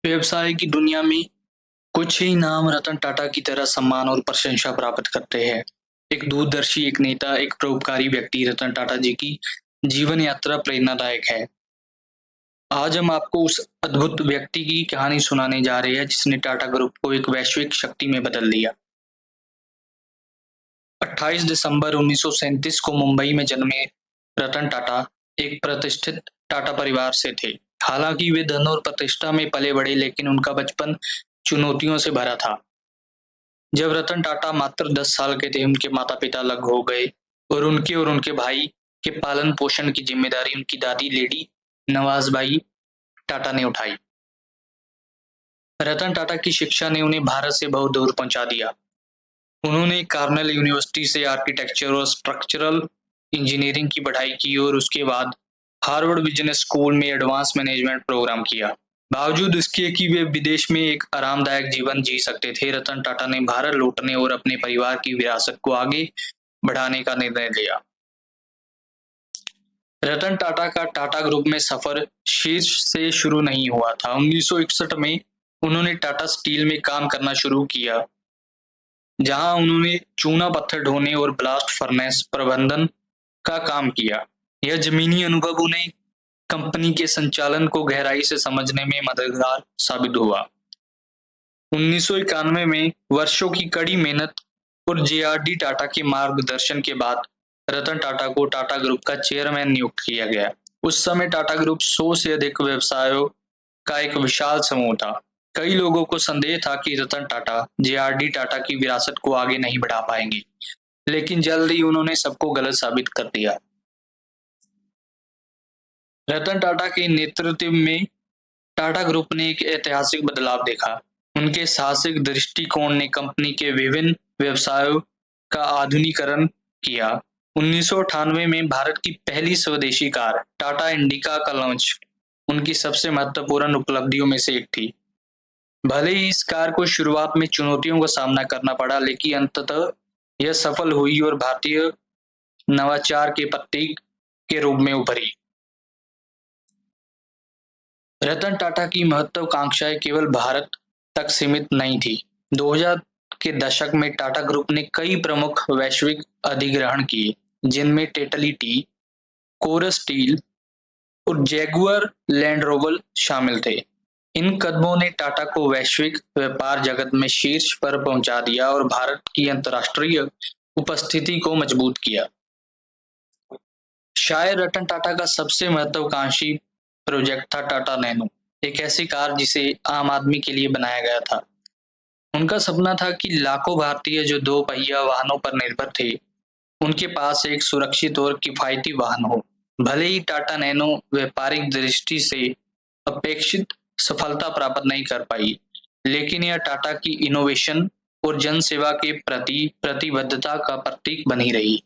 व्यवसाय की दुनिया में कुछ ही नाम रतन टाटा की तरह सम्मान और प्रशंसा प्राप्त करते हैं। एक दूरदर्शी, एक नेता, एक परोपकारी व्यक्ति रतन टाटा जी की जीवन यात्रा प्रेरणादायक है। आज हम आपको उस अद्भुत व्यक्ति की कहानी सुनाने जा रहे हैं जिसने टाटा ग्रुप को एक वैश्विक शक्ति में बदल दिया। 28 दिसंबर 1937 को मुंबई में जन्मे रतन टाटा एक प्रतिष्ठित टाटा परिवार से थे। हालांकि वे धन और प्रतिष्ठा में पले बड़े, लेकिन उनका बचपन चुनौतियों से भरा था। जब रतन टाटा मात्र 10 साल के थे, उनके माता-पिता अलग हो गए और उनके भाई के पालन-पोषण की जिम्मेदारी उनकी दादी लेडी नवाज़बाई टाटा ने उठाई। रतन टाटा की शिक्षा ने उन्हें भारत से बहुत दूर पहुंचा दिया। उन्होंने कार्नेल यूनिवर्सिटी से आर्किटेक्चर और स्ट्रक्चरल इंजीनियरिंग की पढ़ाई की और उसके बाद हार्वर्ड बिजनेस स्कूल में एडवांस मैनेजमेंट प्रोग्राम किया। बावजूद इसके कि वे विदेश में एक आरामदायक जीवन जी सकते थे, रतन टाटा ने भारत लौटने और अपने परिवार की विरासत को आगे बढ़ाने का निर्णय लिया। रतन टाटा का टाटा ग्रुप में सफर शीर्ष से शुरू नहीं हुआ था। 1961 में उन्होंने टाटा स्टील में काम करना शुरू किया, जहां उन्होंने चूना पत्थर ढोने और ब्लास्ट फर्नेस प्रबंधन का काम किया। यह जमीनी अनुभव उन्हें कंपनी के संचालन को गहराई से समझने में मददगार साबित हुआ। 1991 में वर्षों की कड़ी मेहनत और जेआरडी टाटा के मार्गदर्शन के बाद रतन टाटा को टाटा ग्रुप का चेयरमैन नियुक्त किया गया। उस समय टाटा ग्रुप 100 से अधिक व्यवसायों का एक विशाल समूह था। कई लोगों को संदेह था कि रतन टाटा जेआरडी टाटा की विरासत को आगे नहीं बढ़ा पाएंगे, लेकिन जल्द ही उन्होंने सबको गलत साबित कर दिया। रतन टाटा के नेतृत्व में टाटा ग्रुप ने एक ऐतिहासिक बदलाव देखा। उनके साहसिक दृष्टिकोण ने कंपनी के विभिन्न व्यवसायों का आधुनिकीकरण किया। 1998 में भारत की पहली स्वदेशी कार टाटा इंडिका का लॉन्च उनकी सबसे महत्वपूर्ण उपलब्धियों में से एक थी। भले ही इस कार को शुरुआत में चुनौतियों का सामना करना पड़ा, लेकिन अंततः यह सफल हुई और भारतीय नवाचार के प्रतीक के रूप में उभरी। रतन टाटा की महत्वाकांक्षाएं केवल भारत तक सीमित नहीं थी। 2000 के दशक में टाटा ग्रुप ने कई प्रमुख वैश्विक अधिग्रहण किए, जिनमें टेटली टी, कोरस स्टील और जैगुआर लैंड रोवर शामिल थे। इन कदमों ने टाटा को वैश्विक व्यापार जगत में शीर्ष पर पहुंचा दिया और भारत की अंतर्राष्ट्रीय उपस्थिति को मजबूत किया। शायद रतन टाटा का सबसे महत्वाकांक्षी प्रोजेक्ट था टाटा नैनो, एक ऐसी कार जिसे आम आदमी के लिए बनाया गया था। उनका सपना था कि लाखों भारतीय जो दो पहिया वाहनों पर निर्भर थे, उनके पास एक सुरक्षित और किफायती वाहन हो। भले ही टाटा नैनो व्यापारिक दृष्टि से अपेक्षित सफलता प्राप्त नहीं कर पाई, लेकिन यह टाटा की इनोवेशन और जन सेवा के प्रति प्रतिबद्धता का प्रतीक बनी रही।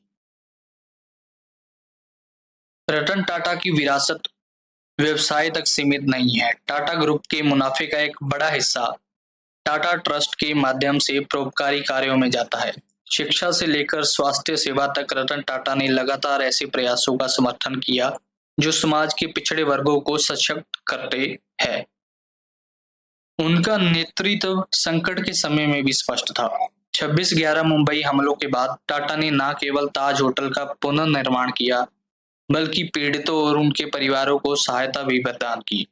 रतन टाटा की विरासत व्यवसाय तक सीमित नहीं है। टाटा ग्रुप के मुनाफे का एक बड़ा हिस्सा टाटा ट्रस्ट के माध्यम से परोपकारी कार्यों में जाता है। शिक्षा से लेकर स्वास्थ्य सेवा तक रतन टाटा ने लगातार ऐसे प्रयासों का समर्थन किया जो समाज के पिछड़े वर्गों को सशक्त करते हैं। उनका नेतृत्व संकट के समय में भी स्पष्ट था। 26/11 मुंबई हमलों के बाद टाटा ने न केवल ताज होटल का पुनर्निर्माण किया, बल्कि पीड़ितों और उनके परिवारों को सहायता भी प्रदान की।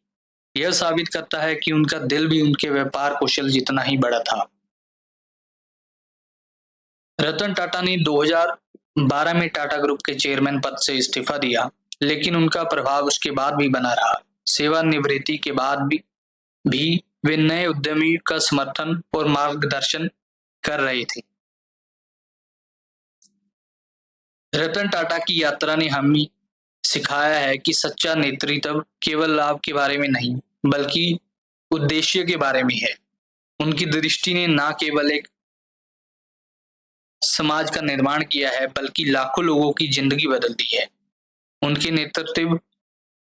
यह साबित करता है कि उनका दिल भी उनके व्यापार कौशल जितना ही बड़ा था। रतन टाटा ने 2012 में टाटा ग्रुप के चेयरमैन पद से इस्तीफा दिया, लेकिन उनका प्रभाव उसके बाद भी बना रहा। सेवानिवृत्ति के बाद भी वे नए उद्यमी का समर्थन और मार्गदर्शन कर रहे थे। रतन टाटा की यात्रा ने हमें सिखाया है कि सच्चा नेतृत्व केवल लाभ के बारे में नहीं, बल्कि उद्देश्य के बारे में है। उनकी दृष्टि ने न केवल एक समाज का निर्माण किया है, बल्कि लाखों लोगों की जिंदगी बदल दी है। उनके नेतृत्व,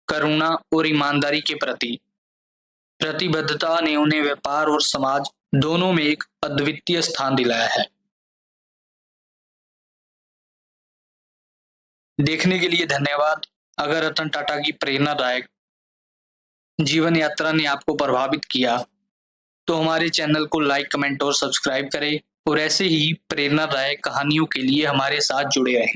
करुणा और ईमानदारी के प्रति प्रतिबद्धता ने उन्हें व्यापार और समाज दोनों में एक अद्वितीय स्थान दिलाया है। देखने के लिए धन्यवाद। अगर रतन टाटा की प्रेरणादायक जीवन यात्रा ने आपको प्रभावित किया, तो हमारे चैनल को लाइक, कमेंट और सब्सक्राइब करें और ऐसे ही प्रेरणादायक कहानियों के लिए हमारे साथ जुड़े रहें।